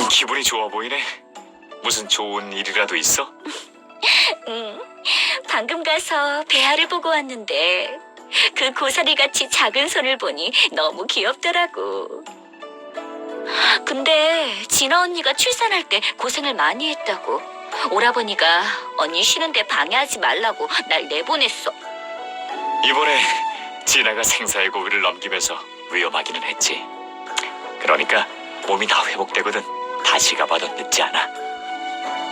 기분이 좋아 보이네. 무슨 좋은 일이라도 있어? 응, 방금 가서 배아를 보고 왔는데 그 고사리같이 작은 손을 보니 너무 귀엽더라고. 근데 진아 언니가 출산할 때 고생을 많이 했다고. 오라버니가 언니 쉬는데 방해하지 말라고 날 내보냈어. 이번에 진아가 생사의 고비를 넘기면서 위험하기는 했지. 그러니까 몸이 다 회복되거든 다시 가봐도 늦지 않아.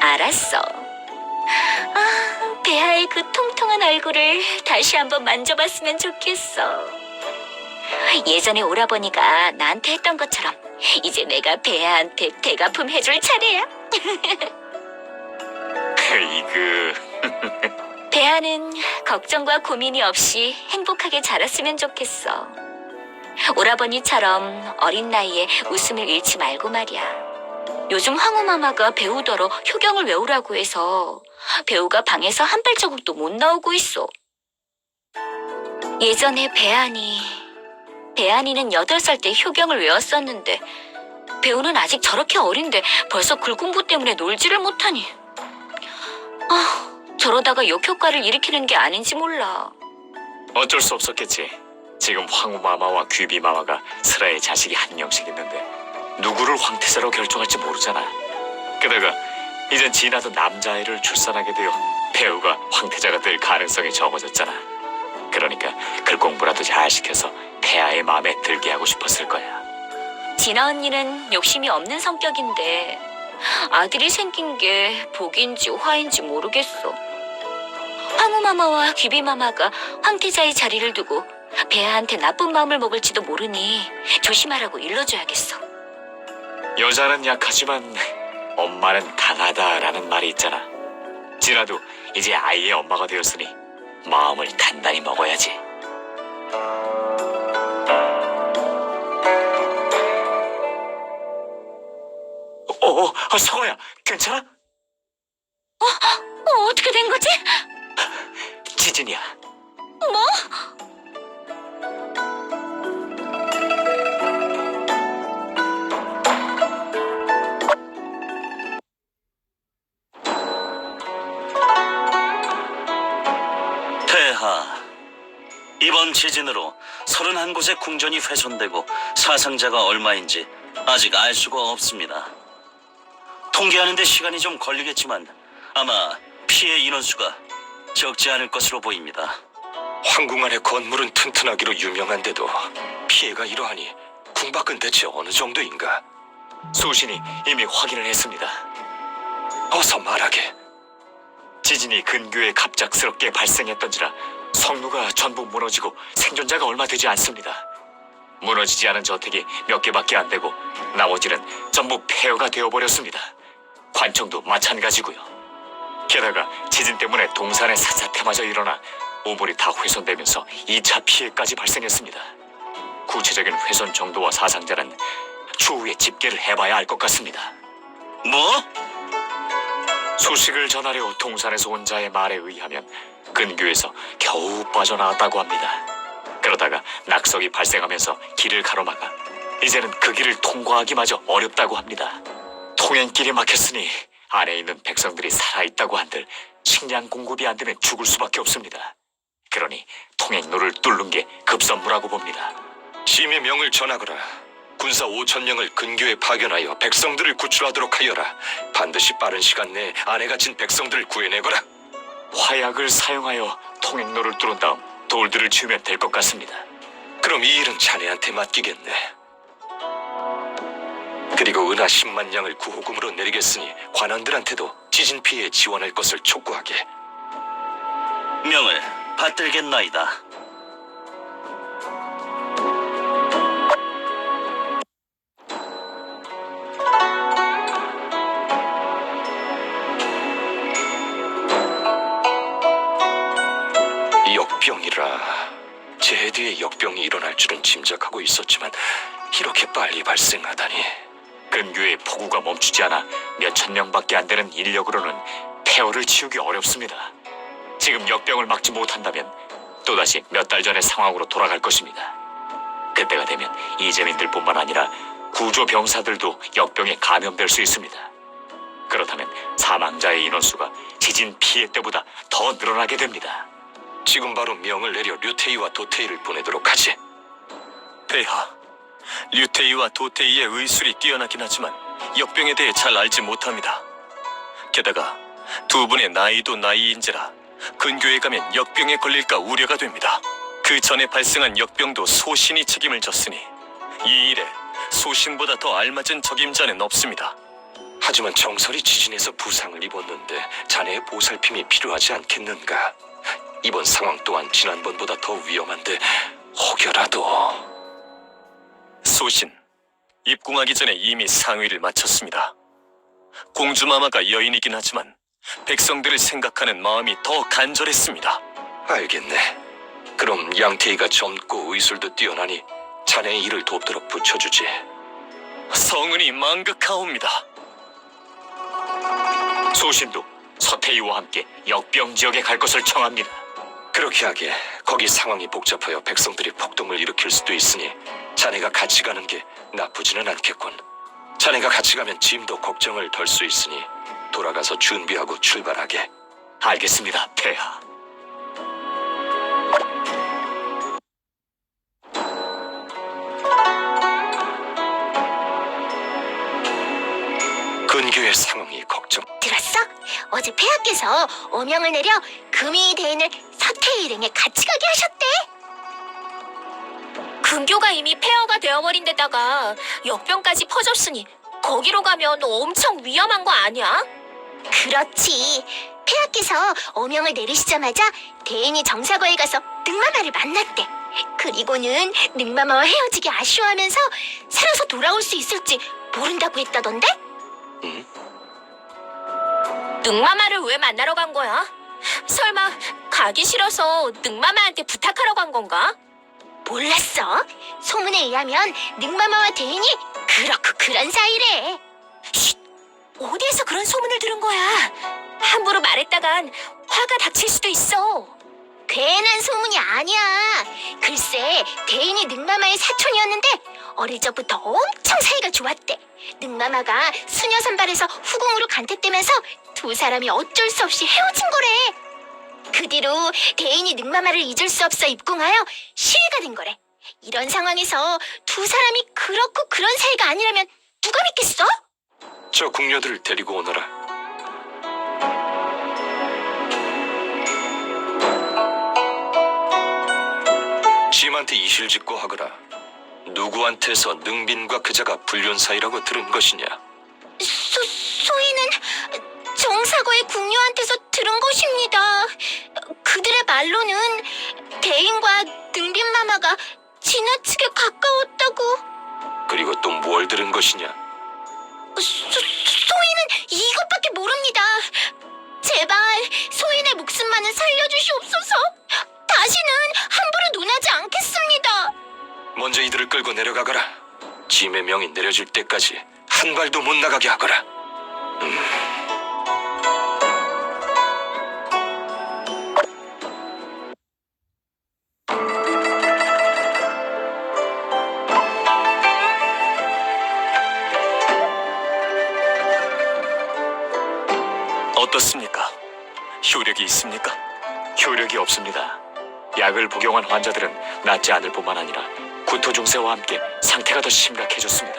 알았어. 아, 배아의 그 통통한 얼굴을 다시 한번 만져봤으면 좋겠어. 예전에 오라버니가 나한테 했던 것처럼 이제 내가 배아한테 대가품 해줄 차례야. 이그 배아는 걱정과 고민이 없이 행복하게 자랐으면 좋겠어. 오라버니처럼 어린 나이에 웃음을 잃지 말고 말이야. 요즘 황후마마가 배우더러 효경을 외우라고 해서 배우가 방에서 한 발자국도 못 나오고 있어. 예전에 배안이는 8살 때 효경을 외웠었는데 배우는 아직 저렇게 어린데 벌써 글 공부 때문에 놀지를 못하니. 저러다가 역효과를 일으키는 게 아닌지 몰라. 어쩔 수 없었겠지. 지금 황후마마와 귀비마마가 슬아의 자식이 한 명씩 있는데 누구를 황태자로 결정할지 모르잖아. 게다가 이젠 진아도 남자아이를 출산하게 되어 배우가 황태자가 될 가능성이 적어졌잖아. 그러니까 글 공부라도 잘 시켜서 배아의 마음에 들게 하고 싶었을 거야. 진아 언니는 욕심이 없는 성격인데 아들이 생긴 게 복인지 화인지 모르겠어. 황후마마와 귀비마마가 황태자의 자리를 두고 배아한테 나쁜 마음을 먹을지도 모르니 조심하라고 일러줘야겠어. 여자는 약하지만 엄마는 강하다라는 말이 있잖아. 진아도 이제 아이의 엄마가 되었으니 마음을 단단히 먹어야지. 성아야, 괜찮아? 어떻게 된 거지? 지진이야. 뭐? 폐하, 이번 지진으로 31곳의 궁전이 훼손되고 사상자가 얼마인지 아직 알 수가 없습니다. 통계하는 데 시간이 좀 걸리겠지만 아마 피해 인원수가 적지 않을 것으로 보입니다. 황궁 안의 건물은 튼튼하기로 유명한데도 피해가 이러하니 궁 밖은 대체 어느 정도인가? 소신이 이미 확인을 했습니다. 어서 말하게. 지진이 근교에 갑작스럽게 발생했던지라 성루가 전부 무너지고 생존자가 얼마 되지 않습니다. 무너지지 않은 저택이 몇 개밖에 안 되고 나머지는 전부 폐허가 되어버렸습니다. 관청도 마찬가지고요. 게다가 지진 때문에 동산의 산사태마저 일어나 우물이 다 훼손되면서 2차 피해까지 발생했습니다. 구체적인 훼손 정도와 사상자는 추후에 집계를 해봐야 알 것 같습니다. 뭐? 소식을 전하려 동산에서 온 자의 말에 의하면 근교에서 겨우 빠져나왔다고 합니다. 그러다가 낙석이 발생하면서 길을 가로막아 이제는 그 길을 통과하기마저 어렵다고 합니다. 통행길이 막혔으니 안에 있는 백성들이 살아있다고 한들 식량 공급이 안 되면 죽을 수밖에 없습니다. 그러니 통행로를 뚫는 게 급선무라고 봅니다. 심의 명을 전하거라. 군사 5,000명을 근교에 파견하여 백성들을 구출하도록 하여라. 반드시 빠른 시간 내에 안에 갇힌 백성들을 구해내거라. 화약을 사용하여 통행로를 뚫은 다음 돌들을 치우면 될 것 같습니다. 그럼 이 일은 자네한테 맡기겠네. 그리고 은하 10만 양을 구호금으로 내리겠으니 관원들한테도 지진 피해에 지원할 것을 촉구하게. 명을 받들겠나이다. 역병이라. 재해 뒤에 역병이 일어날 줄은 짐작하고 있었지만 이렇게 빨리 발생하다니. 근교에 폭우가 멈추지 않아 몇천 명밖에 안 되는 인력으로는 폐허를 치우기 어렵습니다. 지금 역병을 막지 못한다면 또다시 몇 달 전의 상황으로 돌아갈 것입니다. 그때가 되면 이재민들뿐만 아니라 구조 병사들도 역병에 감염될 수 있습니다. 그렇다면 사망자의 인원수가 지진 피해 때보다 더 늘어나게 됩니다. 지금 바로 명을 내려 류테이와 도테이를 보내도록 하지. 폐하, 류테이와 도테이의 의술이 뛰어나긴 하지만 역병에 대해 잘 알지 못합니다. 게다가 두 분의 나이도 나이인지라 근교에 가면 역병에 걸릴까 우려가 됩니다. 그 전에 발생한 역병도 소신이 책임을 졌으니 이 일에 소신보다 더 알맞은 적임자는 없습니다. 하지만 정설이 지진에서 부상을 입었는데 자네의 보살핌이 필요하지 않겠는가? 이번 상황 또한 지난번보다 더 위험한데 혹여라도... 소신, 입궁하기 전에 이미 상의를 마쳤습니다. 공주마마가 여인이긴 하지만 백성들을 생각하는 마음이 더 간절했습니다. 알겠네. 그럼 양태희가 젊고 의술도 뛰어나니 자네의 일을 돕도록 붙여주지. 성은이 망극하옵니다. 소신도 서태이와 함께 역병 지역에 갈 것을 청합니다. 그렇게 하게 거기 상황이 복잡하여 백성들이 폭동을 일으킬 수도 있으니 자네가 같이 가는 게 나쁘지는 않겠군. 자네가 같이 가면 짐도 걱정을 덜 수 있으니 돌아가서 준비하고 출발하게. 알겠습니다, 폐하. 근교의 상황이 걱정. 들었어? 어제 폐하께서 오명을 내려 금이 대인을 서태희 일행에 같이 가게 하셨대. 근교가 이미 폐허가 되어버린 데다가 역병까지 퍼졌으니 거기로 가면 엄청 위험한 거 아니야? 그렇지. 폐하께서 오명을 내리시자마자 대인이 정사거에 가서 늑마마를 만났대. 그리고는 늑마마와 헤어지기 아쉬워하면서 살아서 돌아올 수 있을지 모른다고 했다던데? 늑마마를 왜 만나러 간 거야? 설마 가기 싫어서 늑마마한테 부탁하러 간 건가? 몰랐어? 소문에 의하면 늑마마와 대인이 그렇고 그런 사이래. 쉿! 어디에서 그런 소문을 들은 거야? 함부로 말했다간 화가 닥칠 수도 있어. 괜한 소문이 아니야. 글쎄, 대인이 늑마마의 사촌이었는데 어릴 적부터 엄청 사이가 좋았대. 늑마마가 수녀 선발해서 후궁으로 간택되면서 두 사람이 어쩔 수 없이 헤어진 거래. 그 뒤로 대인이 늑마마를 잊을 수 없어 입궁하여 시위가 된 거래. 이런 상황에서 두 사람이 그렇고 그런 사이가 아니라면 누가 믿겠어? 저 궁녀들을 데리고 오너라. 짐한테 이실직고 하거라. 누구한테서 능빈과 그자가 불륜 사이라고 들은 것이냐? 소희는 정사거의 궁녀한테서 들은 것입니다. 그들의 말로는 대인과 능빈마마가 지나치게 가까웠다고. 그리고 또 뭘 들은 것이냐? 소희는 이것밖에 모릅니다. 제발 소인의 목숨만은 살려주시옵소서. 다시는 함부로 논하지 않겠습니다. 먼저 이들을 끌고 내려가거라. 짐의 명이 내려질 때까지 한 발도 못 나가게 하거라. 어떻습니까? 효력이 있습니까? 효력이 없습니다. 약을 복용한 환자들은 낫지 않을 뿐만 아니라 구토 증세와 함께 상태가 더 심각해졌습니다.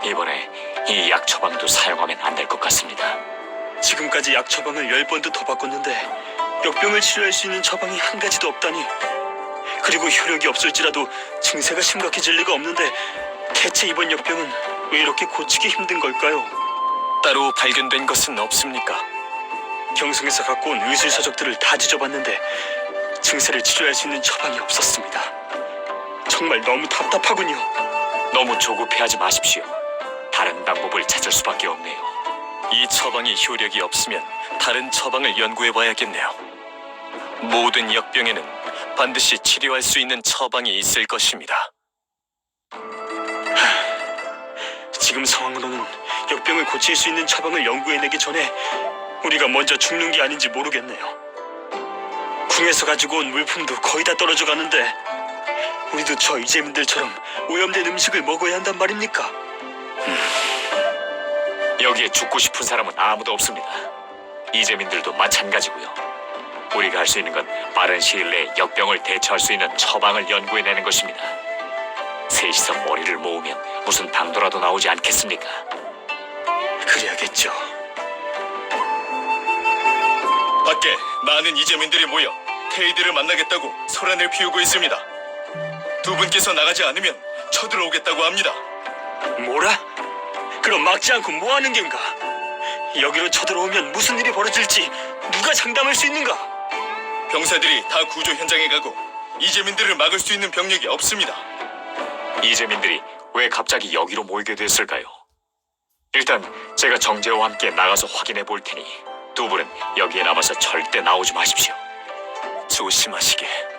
이번에 이 약 처방도 사용하면 안 될 것 같습니다. 지금까지 약 처방을 10번도 더 바꿨는데 역병을 치료할 수 있는 처방이 한 가지도 없다니. 그리고 효력이 없을지라도 증세가 심각해질 리가 없는데 대체 이번 역병은 왜 이렇게 고치기 힘든 걸까요? 따로 발견된 것은 없습니까? 경성에서 갖고 온 의술 서적들을 다 뒤져봤는데 증세를 치료할 수 있는 처방이 없었습니다. 정말 너무 답답하군요. 너무 조급해하지 마십시오. 다른 방법을 찾을 수밖에 없네요. 이 처방이 효력이 없으면 다른 처방을 연구해봐야겠네요. 모든 역병에는 반드시 치료할 수 있는 처방이 있을 것입니다. 지금 상황으로는 역병을 고칠 수 있는 처방을 연구해내기 전에 우리가 먼저 죽는 게 아닌지 모르겠네요. 궁에서 가지고 온 물품도 거의 다 떨어져 가는데 우리도 저 이재민들처럼 오염된 음식을 먹어야 한단 말입니까? 여기에 죽고 싶은 사람은 아무도 없습니다. 이재민들도 마찬가지고요. 우리가 할 수 있는 건 빠른 시일 내에 역병을 대처할 수 있는 처방을 연구해내는 것입니다. 셋이서 머리를 모으면 무슨 당도라도 나오지 않겠습니까? 그래야겠죠. 밖에 많은 이재민들이 모여 테이드를 만나겠다고 소란을 피우고 있습니다. 두 분께서 나가지 않으면 쳐들어오겠다고 합니다. 뭐라? 그럼 막지 않고 뭐 하는 겐가? 여기로 쳐들어오면 무슨 일이 벌어질지 누가 장담할 수 있는가? 병사들이 다 구조 현장에 가고 이재민들을 막을 수 있는 병력이 없습니다. 이재민들이 왜 갑자기 여기로 모이게 됐을까요? 일단 제가 정재호와 함께 나가서 확인해 볼 테니 두 분은 여기에 남아서 절대 나오지 마십시오. 조심하시게.